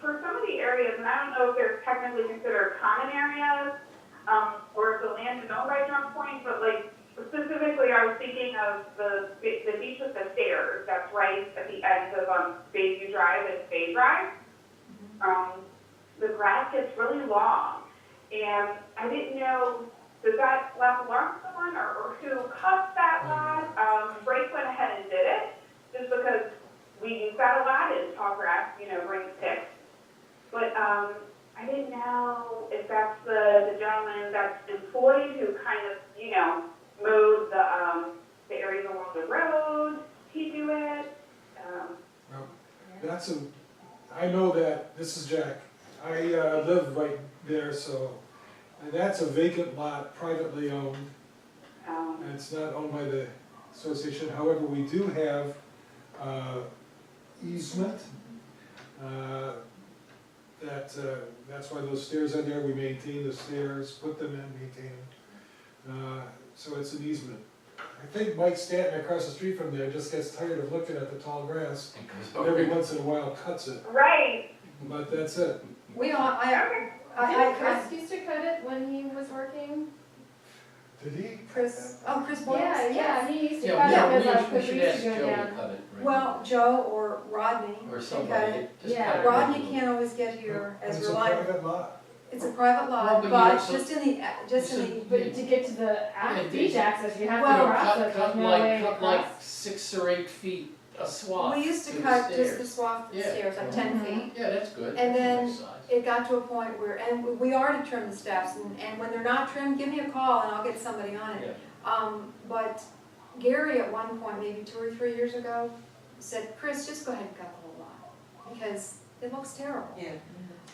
For some of the areas, and I don't know if they're technically considered common areas, or if the land is owned by Drum Point, but like specifically, I was thinking of the beach with the stairs. That's right at the end of Bayview Drive and Bay Drive. The grass gets really long, and I didn't know, does that lot belong to someone, or who cut that lot? Drake went ahead and did it, just because we use that a lot, and tall grass, you know, brings ticks. But I didn't know if that's the gentleman that's employed who kind of, you know, mowed the areas along the road. He do it. That's I know that, this is Jack, I live right there, so, and that's a vacant lot, privately owned, and it's not owned by the association, however, we do have easement, that's why those stairs are there, we maintain the stairs, put them in, maintain them, so it's an easement. I think Mike Stanton across the street from there just gets tired of looking at the tall grass, and every once in a while cuts it, Right. but that's it. We all, Okay. Didn't Chris used to cut it when he was working? Did he? Chris Boyles? Yeah, he used to Yeah, cut it we because should we used ask to Joe go to down. cut it. right Well, now. Joe or Rodney. Or can somebody, cut it. just Yeah. cut it. Rodney can't always get here as It's a reliable. private lot. It's a private Well, lot, but but you- so- just in the, But to get to the Yeah, beach access, you have Well, to cross it, there's no way Cut across. like 6 or 8 feet a swath. we used to the cut just the stairs. swath of the Yeah. stairs, like 10 Mhm. feet. Yeah, that's good. And That's a then nice size. It got to a point where, and we are to trim the steps, and when they're not trimmed, give me a call and I'll get somebody on it. Yeah. But Gary at one point, maybe 2 or 3 years ago, said, Chris, just go ahead and cut the whole lot, because it looks terrible. Yeah.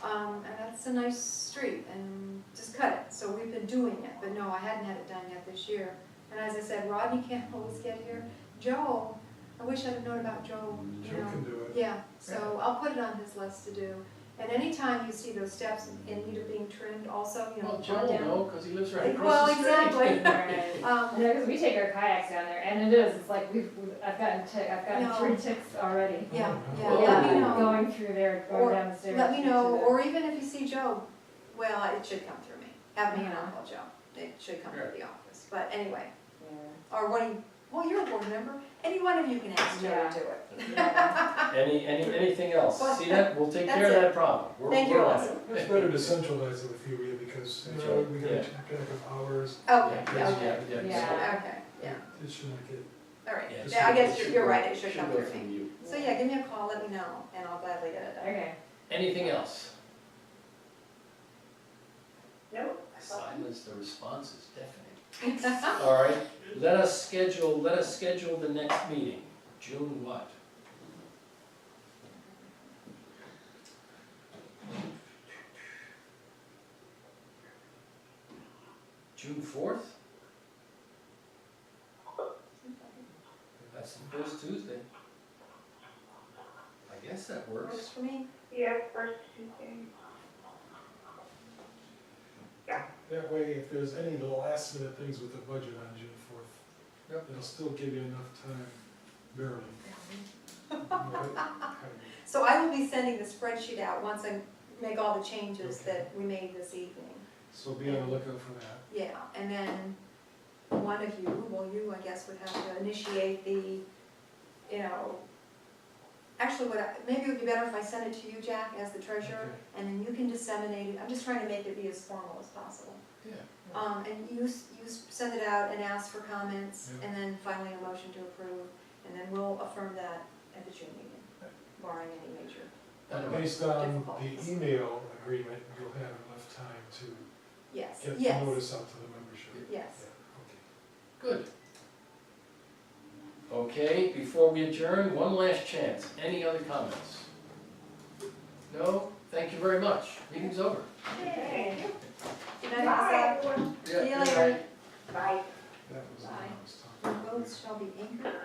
And that's a nice street, and just cut it. So we've been doing it, but no, I hadn't had it done yet this year. And as I said, Rodney can't always get here. Joe, I wish I'd have known about Joe, you Joe know. can do it. Yeah, so I'll put it on his list to do. And anytime you see those steps in need of being trimmed also, you know, Well, Joe come will down. know, because he lives right Well, across the street. exactly. Right. Um, No, because we take our kayaks down there, and it is, it's like I've gotten No. 3 ticks already. Yeah, yeah, Oh. let me know. Going through there, Or going down the stairs. Let me know, to the- or even if you see Joe, well, it should come through me. Have me and I'll call Joe. It should come through Sure. the office. but anyway, Yeah. or well, you're a board member, any one of you can ask Joe Yeah. to do it. Yeah. Anything else? Well, See that? We'll take care of that's it. that problem. Thank you, We're on Allison. it. It's better to centralize it with you, Rita, because, you know, we gotta Yeah. keep track of hours. Okay, Yeah, okay, Yeah. okay, yeah, It shouldn't get, all right, Yeah, yeah, I guess it should you're go- right, it should come go through me. you. So yeah, give me a call, let me know, and I'll gladly get it done. Okay. Anything else? Nope. Silence, the response is deafening. All right, let us schedule the next meeting, June what? June 4th? That's the first Tuesday. I guess that Works works. for me. Yeah, first Tuesday. that way, if there's any last minute things with the budget on June 4th, Yep. it'll still give you enough time, barely. You know, So I will be sending the spreadsheet out once I make all the changes that we made this evening. So be on the lookout for that. Yeah, and then one of you, well, you, I guess, would have to initiate the, you know, actually, maybe it would be better if I send it to you, Jack, as the treasurer, Okay. and then you can disseminate it. I'm just trying to make it be as formal as possible. Yeah. And you send it out and ask for comments, Yeah. and then finally a motion to approve, and then we'll affirm that at the June meeting, barring any major. Based on Difficulties. the email agreement, you'll have enough time to Yes, get the yes, notice out to the membership. yes. Yeah, okay. Good. Okay, before we adjourn, one last chance. Any other comments? No? Thank you very much. Meeting's over. Okay. Good night, Bye, Lisa. everyone. See you good later. night. Bye. That was the one I was The talking about. boats shall be anchored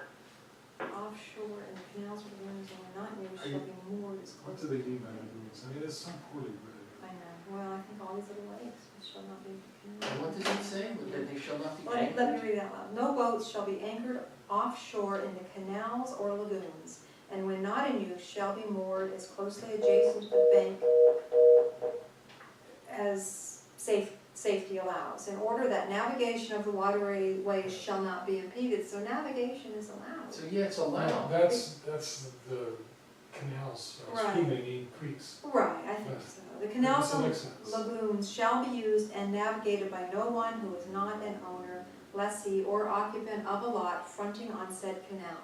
offshore and the canals or rivers are not near shall be moored as What close. do they mean by that? I mean, it's so poorly written. I know, well, I think all these other lakes shall not be. And what does it say? That they shall not be Let me anchored? read it out loud. No boats shall be anchored offshore in the canals or lagoons, and when not in use, shall be moored as closely adjacent to the bank as safety allows, in order that navigation of the waterways shall not be impeded, so navigation is allowed. So, yeah, it's allowed. That's the canals, Right. Schumann creeks. Right, I think Right. so. The canals That and makes sense. lagoons shall be used and navigated by no one who is not an owner, lessee, or occupant of a lot fronting on said canal,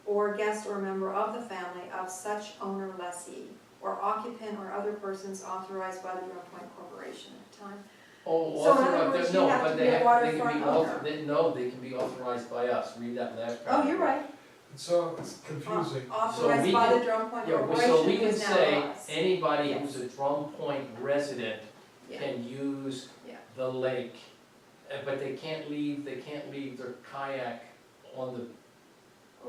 or guest or member of the family of such owner, lessee, or occupant or other persons authorized by the Drum Point Corporation at the time. Oh, So in other authorized, words, no, you have but to they be a have, they waterfront can be, owner. no, they can be authorized by us. Read that last paragraph. Oh, you're right. So it's confusing. Authorized we by can- the Drum Point Yeah, so Corporation, we who can is now say, us. anybody Yes. who's a Drum Point resident Yeah. can use Yeah. the lake, but they can't leave their kayak on the,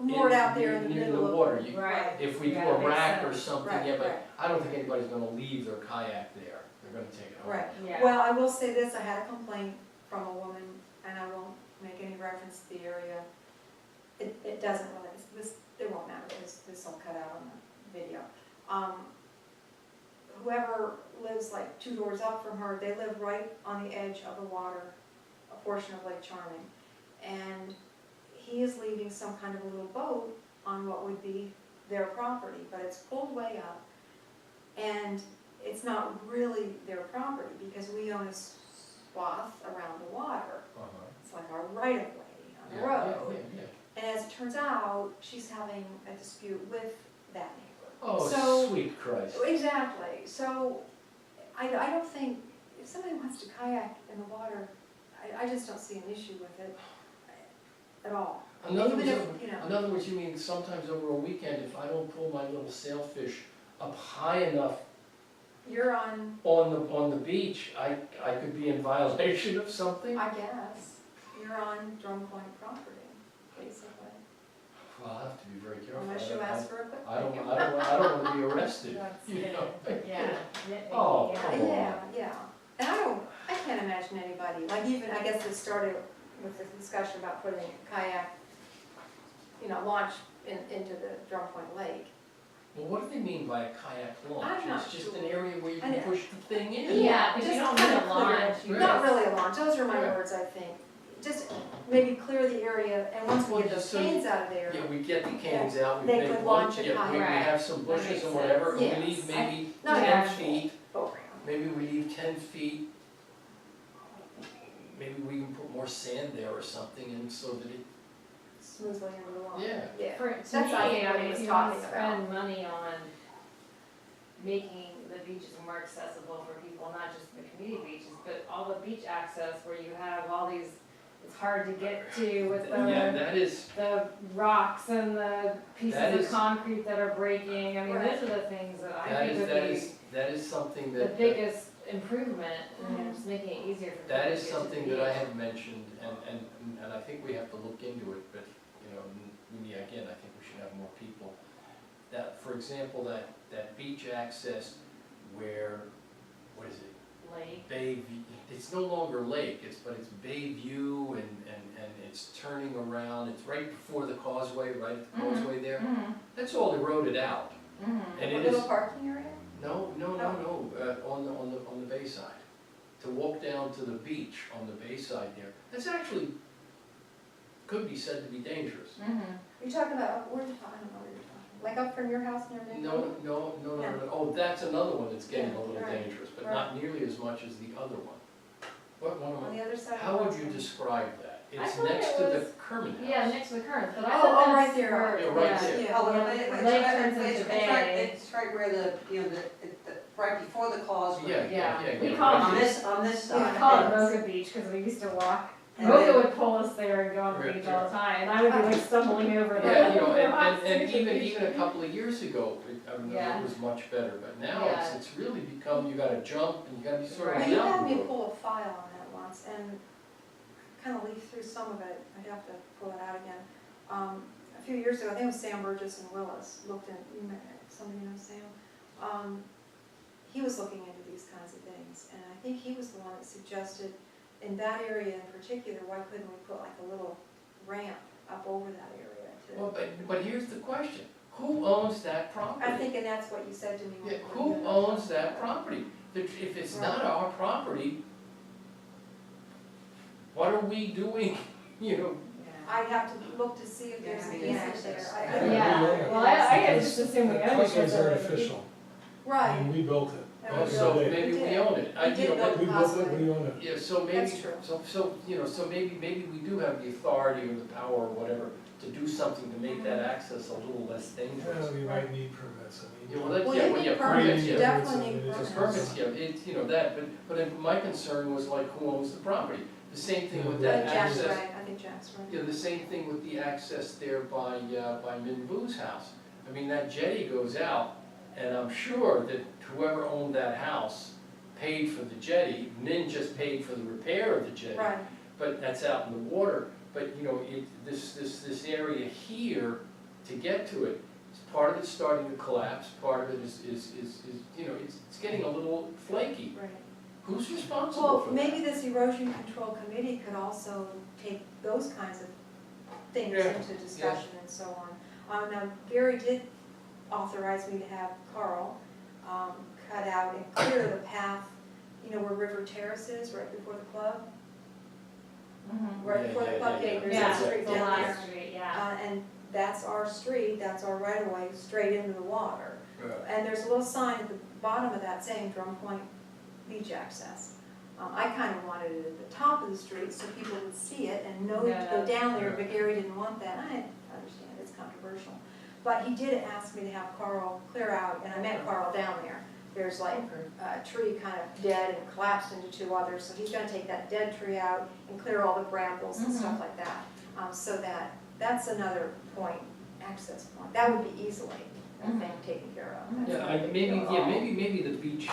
Moored out there in the near the middle of. water. You- Right. if we do Yeah, a makes rack or sense. something, Right, yeah, but right. I don't think anybody's gonna leave their kayak there. They're gonna take it home. Right. Yeah. Well, I will say this, I had a complaint from a woman, and I won't make any reference to the area. It doesn't really, it won't matter, this will cut out on the video. Whoever lives like 2 doors up from her, they live right on the edge of the water, a portion of Lake Charming. And he is leaving some kind of a little boat on what would be their property, but it's pulled way up. And it's not really their property because we own a swath around the water. Uh-huh. It's like our right of way on the Yeah, road. yeah. And as it turns out, she's having a dispute with that neighbor. Oh, So- sweet Christ. Exactly, so I don't think, if somebody wants to kayak in the water, I just don't see an issue with it at all. In other Even words, if, you know. in other words, you mean sometimes over a weekend, if I don't pull my little sailfish up high enough You're on, on the beach, I could be in violation of something? I guess, you're on Drum Point property, basically. Well, I'll have to be very careful. Unless you ask for a quick. I don't wanna be arrested, That's you it. know? Yeah. Oh, Yeah. come on. Yeah. And I can't imagine anybody, like even, I guess it started with this discussion about putting a kayak, launch into the Drum Point Lake. Well, what do they mean by a kayak launch? I'm not It's just sure. an area where you I can know. push the thing in. Yeah, because you Just don't need kinda a launch. clear. you Not just- really a launch, those are my Right. words, I think. just maybe clear the area, and once we Well, get those so- canes out of there, Yeah, we get the canes out, we They make could one, launch it yeah, we higher. have some That bushes makes and whatever, and we sense. leave Yes. maybe Not 10 actual. feet, go around. maybe we leave 10 feet. Maybe we can put more sand there or something, and so that it, Smoothly into the lawn. Yeah. Yeah. For, to That's, me, I think, I what he mean, was if you wanna talking about. spend money on making the beaches more accessible for people, not just the community beaches, but all the beach access where you have all these, it's hard to get to with yeah, that is, the rocks and the pieces That of is- concrete that are breaking, I mean, Right. those are the things that I that think is, would that be is, that is something the that, biggest improvement, and just making it easier for people to that get is to the something that I beach. had mentioned, and I think we have to look into it, but, you know, again, I think we should have more people. That, for example, that beach access where, what is it? Lake. Bay, it's no longer lake, but it's Bay View and it's turning around, it's right before the causeway, right at the Mhm. causeway there. Mm-hmm, That's all eroded out, mm-hmm. and A it little is, parking area? no, on the bay side. To walk down to the beach on the bay side there, that's actually, could be said to be dangerous. Mm-hmm. You're talking about, where are you talking, I don't know where you're talking, like up from your house near Maple? No, oh, that's another one that's getting a Yeah, little right, dangerous, but not nearly as much as the other one. What one of On them? the other side of the How would house? you describe that? I It's thought next it to the was- Kerman house. Yeah, next to the current, but I Oh, thought oh, right that's there. where, Yeah, right there. Yeah. Oh, well, Yeah. it's Lake right- turns into it's bay. right, it's right where the, you know, right before the causeway. Yeah. We call On it, this side. we call it Mocha Beach, cause we used to walk, And Mocha then- would pull us there and go on the Right, beach all the time, and I would be like stumbling over the. Yeah, you know, the and rocks. even a couple of years ago, Yeah. it was much better, but now Yeah. it's really become, you gotta jump and you gotta be sort of Right. Well, you had mountain me goat. pull a file on that once, and kind of leaf through some of it, I'd have to pull it out again. A few years ago, I think it was Sam Burgess and Willis, looked at, somebody knows Sam? He was looking into these kinds of things, and I think he was the one that suggested, in that area in particular, why couldn't we put like a little ramp up over that area to? Well, but here's the question, who owns that property? I'm thinking that's what you said to me. when Yeah, we who did owns that property? If it's not our property, what are we doing, you know? I'd have to look to see if there's an Yeah, easement there. access. I Yeah, don't Yeah, we own it. well, I just Because assumed we the owned it. causeway's because of the- artificial, Right. and we built it. And Oh, we so built- maybe we did. own it. We did build We the built it, causeway. we own it. Yeah, so maybe, That's true. so maybe we do have the authority or the power or whatever to do something to make that access a little less dangerous. Well, we might need permits, I Yeah, mean. well, that, Well, yeah, you well, need yeah, permits, permits, you yeah. definitely need The permits. permits, yeah, it's, you know, that, but my concern was like, who owns the property? The same thing with that Jack's access. right, I think Jack's right. Yeah, the same thing with the access there by Min Vu's house. I mean, that jetty goes out, and I'm sure that whoever owned that house paid for the jetty. Min just paid for the repair of the jetty. Right, But that's out in the water. But, you know, this area here, to get to it, part of it's starting to collapse, part of it is, you know, it's getting a little flaky. right. Who's responsible Well, for that? maybe this erosion control committee could also take those kinds of things Yeah, into discussion and so on. Now, Gary did authorize me to have Carl cut out and clear the path, you know, where River Terrace is, right before the club. Mhm. Right before the club gate, there's that Yeah, street the down there. last street, yeah. And that's our street, that's our right of way, straight into the water. Yeah. And there's a little sign at the bottom of that saying Drum Point Beach Access. I kind of wanted it at the top of the street so people would see it and know to go down there, but Gary didn't want that. I understand, it's controversial. But he did ask me to have Carl clear out, and I met Carl down there. There's like a tree kind of dead and collapsed into two others, so he's gonna take that dead tree out and clear all the brambles and stuff like that. So that's another point, access point. That would be easily, I think, taken care of. That's Yeah, not a big maybe, deal at all. maybe the beach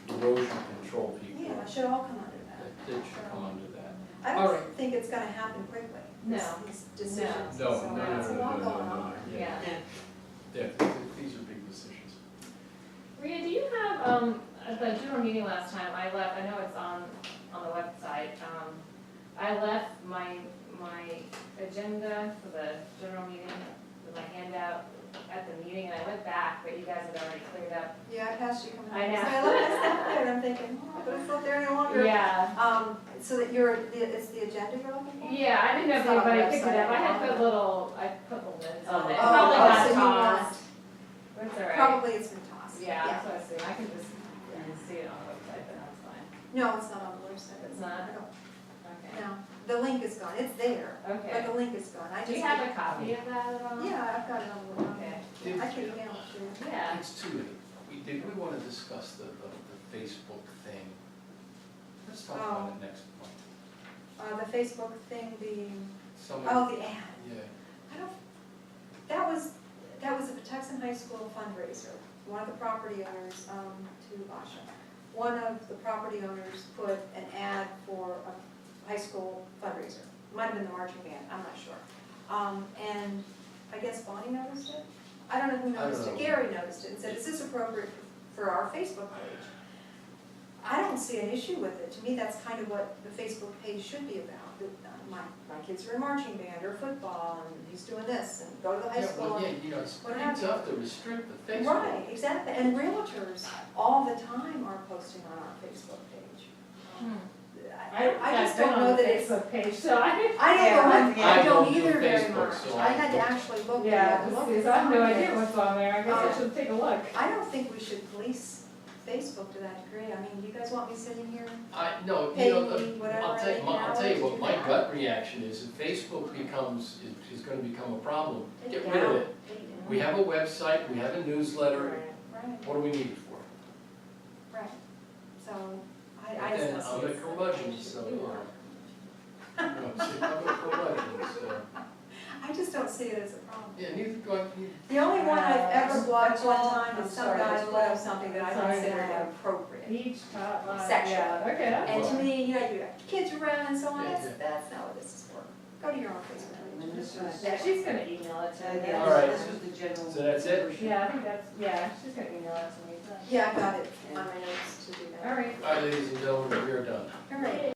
erosion control people. Yeah, it should all come under that. That should come under that. I All don't right. think it's gonna happen quickly, these No. decisions. No, So no, no, It's a no, lot no, going no, no, on. Yeah. Yeah, these are big decisions. Rita, do you have, at the general meeting last time, I left, I know it's on the website, I left my agenda for the general meeting, with my handout at the meeting, and I went back, but you guys had already cleared up. Yeah, I passed you coming I home. know. So I looked at stuff there and I'm thinking, oh, but it's not there any longer. Yeah, So that it's the agenda you're looking for? yeah, I didn't know if It's not on the anybody picked it website up, I had anymore. put little notes on it, it Oh, probably oh, got so you want- tossed, but it's all right. Probably it's been tossed. Yeah, that's what I assume, I can just see it on the website, but that's fine, No, it's not on the website. It's not? I don't- okay, No, the link is gone. It's there, but okay. the link is gone. I Do just. you have a copy of that at all? Yeah, I've got it on the, Okay, Did- I can email it to you. yeah, It's too late. Did we want to discuss the Facebook thing? Let's talk about it next month. The Facebook thing, Somebody, oh, the ad. yeah, I don't, that was a Patuxent High School fundraiser. One of the property owners, to Basha, one of the property owners put an ad for a high school fundraiser. Might have been the marching band, I'm not sure. And I guess Bonnie noticed it? I don't know who I don't noticed it. know. Gary noticed it and said, is this appropriate for our Facebook page? I don't see an issue with it. To me, that's kind of what the Facebook page should be about. My kids are in marching band or football, and he's doing this, and go to the high yeah, school. well, yeah, you know, it's What pretty happened? tough to restrict the Facebook. Right, exactly, and realtors all the time are posting on our Facebook page. I just don't know that it's, Facebook page, so I. I Yeah, don't know, I I don't don't do either very Facebook, much. so I had to actually look. Yeah, and look because at I have no some of idea it. what's on there, I guess I should take a look. I don't think we should police Facebook to that degree. I mean, you guys want me sitting here? No, you Pay know, me whatever I'll tell you, I I'll tell you need what to my do. gut reaction is, if Facebook is gonna become a problem, Take get it rid of down. it. Take it down. We have a website, we have a newsletter, Right, what do we need it for? right. So, I But just then don't see I'm a it's- curmudgeon, so, you know. You know, see, I'm a curmudgeon, so, I just don't see it as a problem. yeah, neither do I, The only one I've ever blocked one time I'm is some sorry, guy it's put up all- something that I sorry, considered Mary. inappropriate. Each top line, Section. yeah, okay, that's And to fine. me, you know, you have kids around and so on, Yeah, that's, yeah. that's not what this is for. Go to your own Facebook And page. this was, Yeah, she's gonna email it to me. yeah, All right. this was the general. So that's it? version. Yeah, I think that's, yeah, she's gonna email it to me, so. Yeah, I got it on my notes to do that. All right. all right, ladies and gentlemen, we are done. All right.